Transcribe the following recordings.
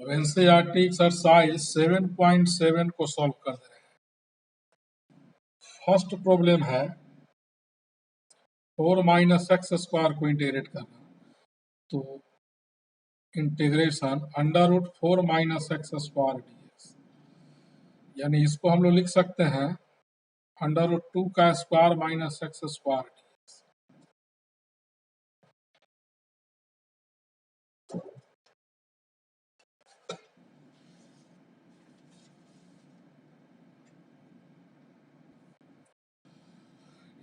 अब NCERT exercise 7.7 को solve कर रहे हैं। फर्स्ट प्रॉब्लम है 4 माइनस एक्स स्क्वायर को इंटीग्रेट करना। तो integration under root 4 minus x square dx, यानी इसको हम लोग लिख सकते हैं अंडर रूट 2 का square minus x square dx.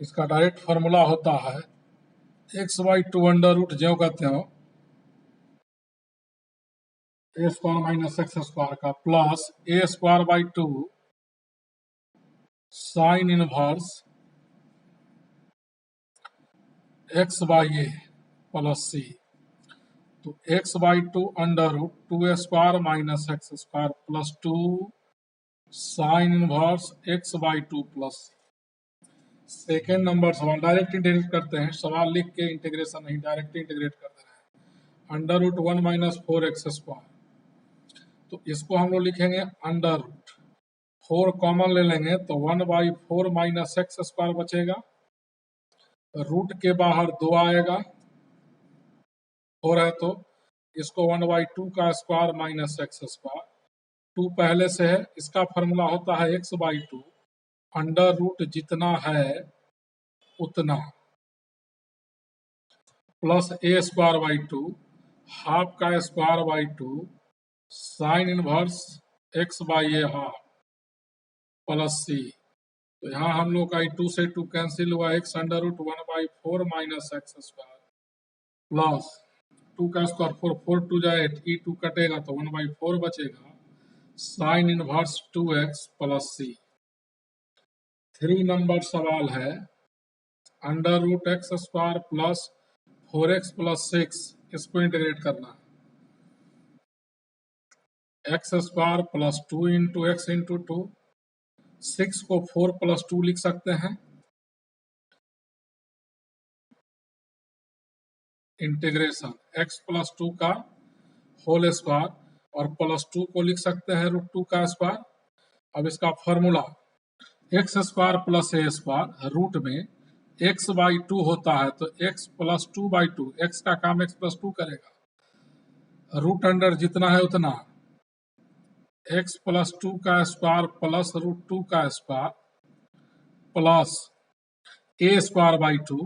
इसका डायरेक्ट फॉर्मूला होता है x by two under root जो कहते हो a square minus x square का plus a square by two sine inverse x by a plus c. तो x by two under root 2 square minus x square plus 2 sine inverse x by two plus c. Second number सवाल direct integrate करते हैं, सवाल लिख के integration नहीं direct integrate कर दे रहे हैं। Under root 1 minus 4 x square, तो इसको हम लोग लिखेंगे अंडर रूट 4 कॉमन ले लेंगे तो 1 बाई 4 माइनस एक्स स्क्वायर बचेगा, रूट के बाहर 2 आएगा 4 है तो इसको 1 बाई 2 का स्क्वायर माइनस एक्स स्क्वायर, 2 पहले से है, इसका फॉर्मूला होता है x by two under root जितना है उतना plus a square by two half का square by two sine inverse x by a half plus c. तो यहाँ हम लोग का 2 से 2 कैंसिल हुआ, x under root 1 by 4 minus x square plus 2 का स्क्वायर 4 4 टू जाए 2 कटेगा तो 1 बाई 4 बचेगा sine inverse 2x plus c. 3 number सवाल है under root x square plus 4x plus 6, इसको इंटीग्रेट करना है। X square plus 2 into x into 2, 6 को 4 प्लस 2 लिख सकते हैं, इंटीग्रेशन एक्स प्लस 2 का होल स्क्वायर और प्लस 2 को लिख सकते हैं रूट 2 का स्क्वायर। अब इसका formula x square plus a square root में एक्स बाई टू होता है तो x plus 2 by two, x का काम एक्स प्लस 2 करेगा, रूट अंडर जितना है उतना एक्स प्लस 2 का स्क्वायर प्लस रूट 2 का square plus a square by two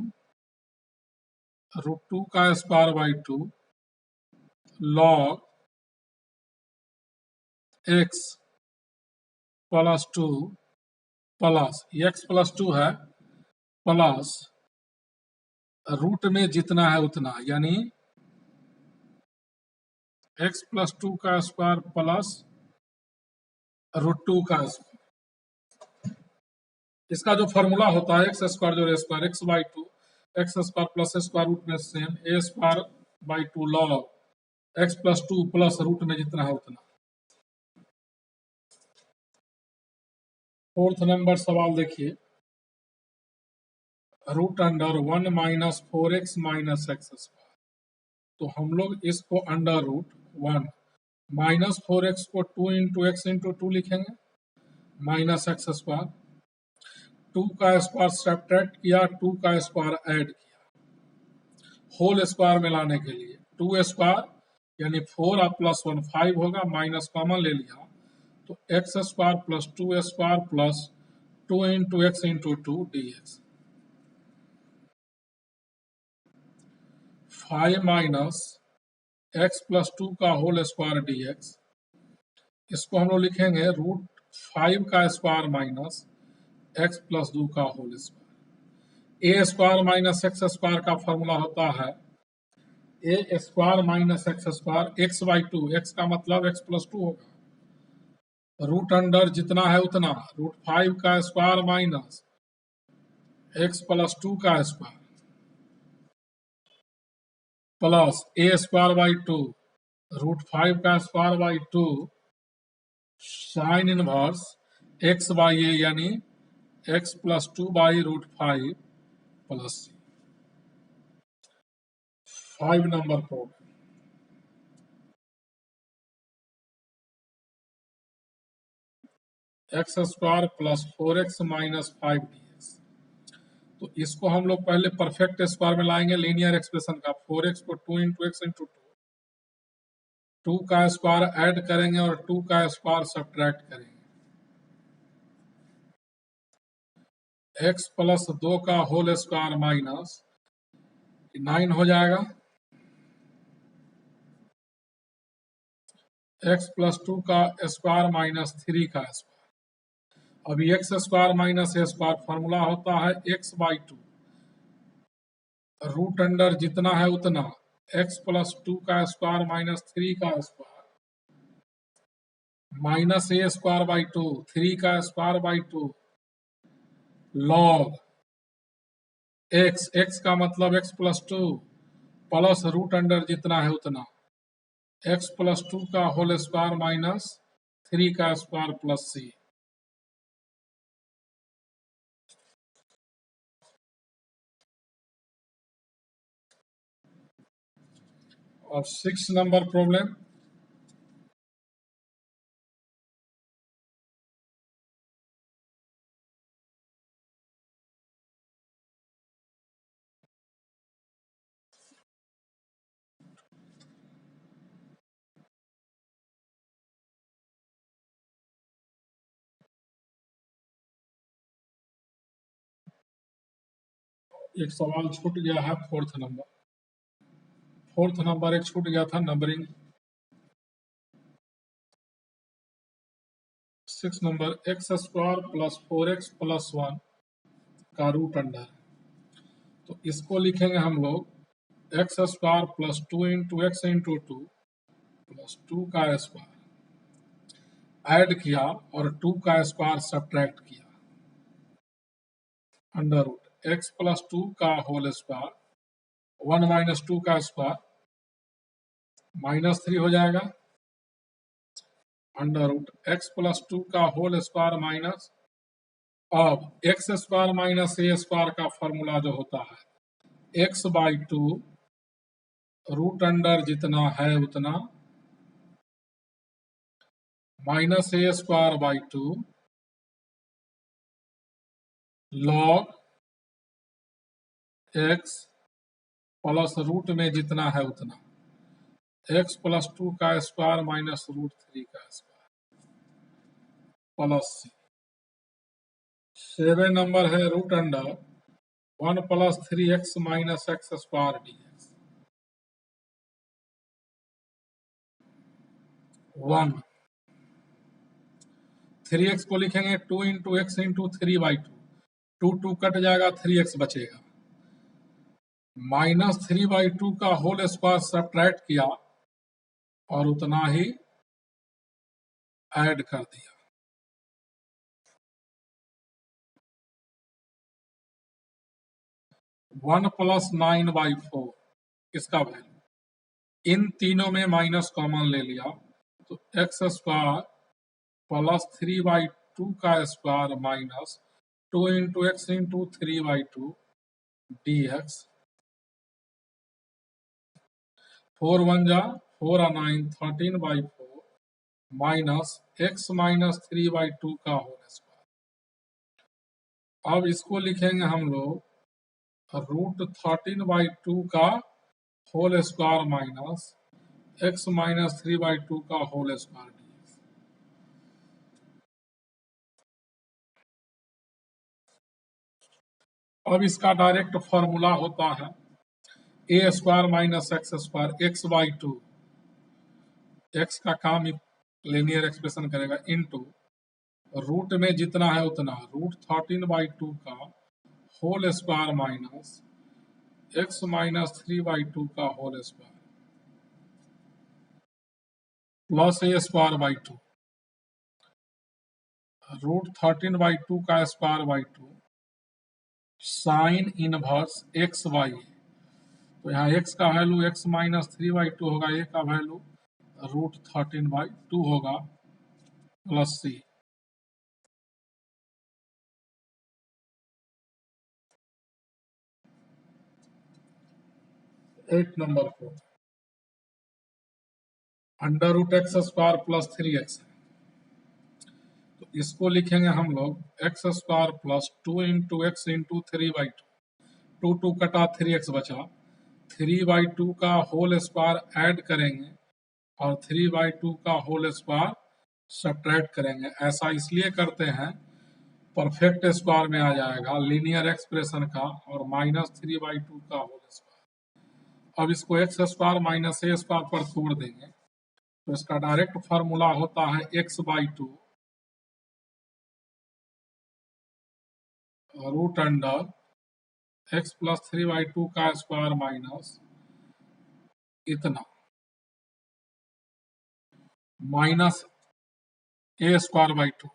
root 2 का square by two log x plus 2 plus x plus 2 है प्लस रूट में जितना है उतना, यानी एक्स प्लस 2 का स्क्वायर प्लस रूट 2 का स्क्वायर। इसका जो फॉर्मूला होता है एक्स स्क्वायर जो square x by two x square plus square root में same a square by two log x plus 2 plus root में जितना है उतना। फोर्थ नंबर सवाल देखिए root under 1 minus 4x minus x square, तो हम लोग इसको अंडर रूट 1 माइनस 4x को 2 इंटू एक्स इंटू 2 लिखेंगे माइनस एक्स स्क्वायर, 2 का स्क्वायर सब्ट्रैक्ट किया 2 का स्क्वायर ऐड किया होल स्क्वायर में लाने के लिए 2 स्क्वायर यानी 4 प्लस 1 5 होगा, माइनस कॉमन ले लिया तो x square plus 2 square plus 2 into x into 2 D x. 5 minus x plus 2 का होल स्क्वायर डी एक्स, इसको हम लोग लिखेंगे रूट 5 का स्क्वायर माइनस एक्स प्लस 2 का whole square. A square minus x square का फॉर्मूला होता है a square minus x square x by two, x का मतलब एक्स प्लस 2 होगा, रूट अंडर जितना है उतना रूट 5 का स्क्वायर माइनस एक्स प्लस 2 का square plus a square by two root 5 का square by two sine inverse x by a यानी x plus 2 by root 5 plus 5 number problem. X square plus 4x minus 5dx। तो इसको हम लोग पहले perfect square में लाएंगे लीनियर एक्सप्रेशन का। 4x को 2 इंटू एक्स इंटू 2 का स्क्वायर ऐड करेंगे और 2 का स्क्वायर सब्ट्रैक्ट करेंगे। x प्लस 2 का होल स्क्वायर माइनस 9 हो जाएगा। x प्लस 2 का स्क्वायर माइनस 3 का स्क्वायर। अभी x square minus a square formula होता है x बाई 2 रूट अंडर जितना है उतना x प्लस 2 का स्क्वायर माइनस 3 का square minus a square by 2 3 का स्क्वायर बाई 2 लॉग x का मतलब x plus 2 plus root under जितना है उतना x प्लस 2 का होल स्क्वायर माइनस 3 का स्क्वायर प्लस c। और 6 नंबर प्रॉब्लम, एक सवाल छूट गया है। फोर्थ नंबर एक छूट गया था numbering. 6 number x square plus 4x plus 1 का रूट अंडर। तो इसको लिखेंगे हम लोग x square plus 2 into x into 2 plus 2 का स्क्वायर ऐड किया और 2 का स्क्वायर सब्ट्रैक्ट किया अंडर रूट एक्स प्लस 2 का होल स्क्वायर 1 माइनस 2 का स्क्वायर माइनस 3 हो जाएगा अंडर रूट एक्स प्लस 2 का होल स्क्वायर माइनस। अब x square minus a square का फॉर्मूला जो होता है एक्स बाई 2 रूट अंडर जितना है उतना minus a square by 2 log x plus root में जितना है उतना एक्स प्लस 2 का स्क्वायर माइनस रूट 3 का स्क्वायर प्लस सी। 7 नंबर है root under 1 plus 3x minus x square dx। 1 3x को लिखेंगे 2 into x into 3 by 2 2 cut जाएगा 3x बचेगा माइनस 3 बाई 2 का होल स्क्वायर सब्ट्रैक्ट किया और उतना ही ऐड कर दिया। 1 प्लस 9 बाई 4 इसका वैल्यू इन तीनों में माइनस कॉमन ले लिया तो एक्स स्क्वायर प्लस 3 बाई 2 का square minus 2 into x into 3 by 2 dx। 4 1 जा 4 9 13 by 4 minus x minus 3 by 2 का होल स्क्वायर। अब इसको लिखेंगे हम लोग रूट 13 बाई 2 का whole square minus x minus 3 by 2 का होल स्क्वायर dx। अब इसका डायरेक्ट फॉर्मूला होता है a square minus x square x by 2 x का काम लीनियर एक्सप्रेशन करेगा इनटू रूट में जितना है उतना रूट 13 बाई 2 का whole square minus x minus 3 by 2 का whole square plus a square by 2 root 13 by 2 का square by 2 sine inverse x by. तो यहाँ x का वैल्यू x माइनस 3 बाई 2 होगा, a का वैल्यू रूट 13 बाई 2 होगा plus c। Eight number को under root x square plus 3x। तो इसको लिखेंगे हम लोग एक्स स्क्वायर प्लस 2 × x × 3/2। 2 कटा 3x बचा, 3/2 का होल स्क्वायर ऐड करेंगे और 3/2 का होल स्क्वायर सब्ट्रैक्ट करेंगे। ऐसा इसलिए करते हैं परफेक्ट स्क्वायर में आ जाएगा लीनियर एक्सप्रेशन का, और -3/2 का होल स्क्वायर। अब इसको x square minus a square पर तोड़ देंगे तो इसका डायरेक्ट फार्मूला होता है x/2 root under x plus 3/2 का स्क्वायर माइनस इतना minus a square by 2,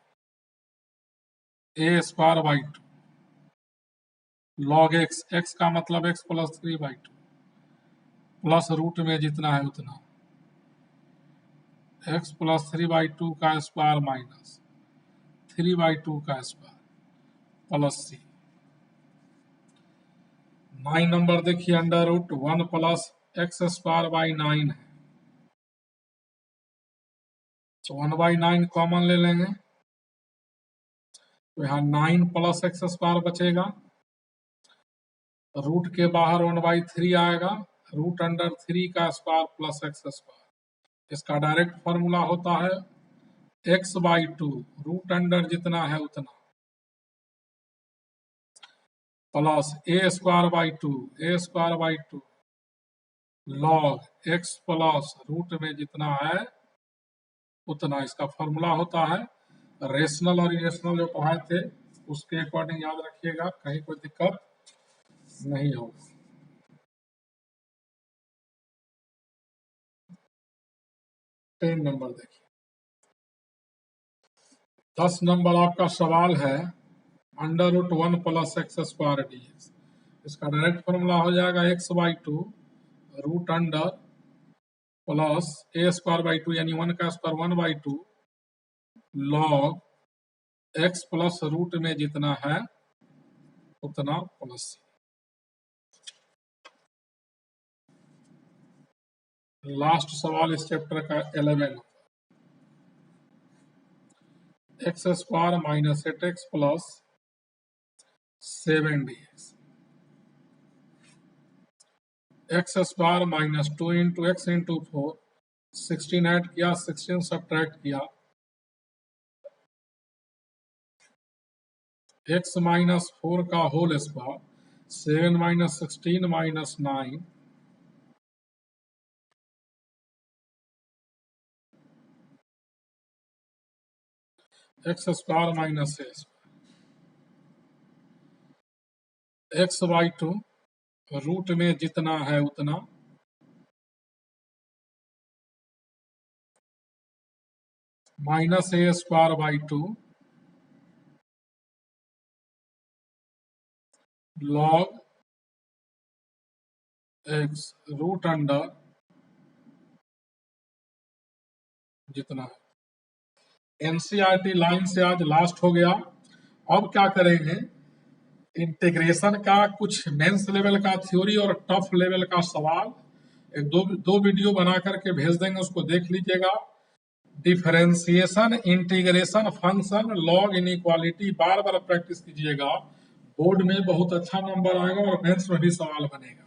a square by 2 log x, x का मतलब x प्लस 3/2 प्लस रूट में जितना है उतना x प्लस 3/2 का स्क्वायर माइनस 3/2 का स्क्वायर प्लस c। 9 नंबर देखिए, under root 1 plus x square by 9 है, तो 1/9 कॉमन ले लेंगे तो यहाँ 9 प्लस एक्स स्क्वायर बचेगा, रूट के बाहर 1/3 आएगा, रूट अंडर 3 का स्क्वायर प्लस एक्स स्क्वायर। इसका डायरेक्ट फॉर्मूला होता है x/2 रूट अंडर जितना है उतना plus a square by 2 log x plus root में जितना है उतना। इसका फॉर्मूला होता है, रेशनल और इरेशनल जो पढ़ाए थे उसके अकॉर्डिंग याद रखिएगा, कहीं कोई दिक्कत नहीं होगा। 10 नंबर देखिए, 10 नंबर आपका सवाल है under root 1 plus x square dx। इसका डायरेक्ट फॉर्मूला हो जाएगा x/2 root under plus a square by 2 यानी 1 का स्क्वायर 1/2 लॉग x प्लस रूट में जितना है उतना प्लस c। लास्ट सवाल इस चैप्टर का 11, एक्स स्क्वायर माइनस 8x प्लस 7 dx। X square minus 2 × x × 4, 16 add किया, 16 सब्ट्रैक्ट किया, x माइनस 4 का whole square, 7 minus 16 minus 9, x square minus x/2 root में जितना है उतना minus a square by 2 log x root under जितना है। एनसीईआरटी लाइन से आज लास्ट हो गया। अब क्या करेंगे, इंटीग्रेशन का कुछ मेंस लेवल का थ्योरी और टफ लेवल का सवाल एक दो वीडियो बना करके भेज देंगे, उसको देख लीजिएगा। Differentiation, integration, function, log, inequality बार बार प्रैक्टिस कीजिएगा, बोर्ड में बहुत अच्छा नंबर आएगा और मेंस में भी सवाल बनेगा।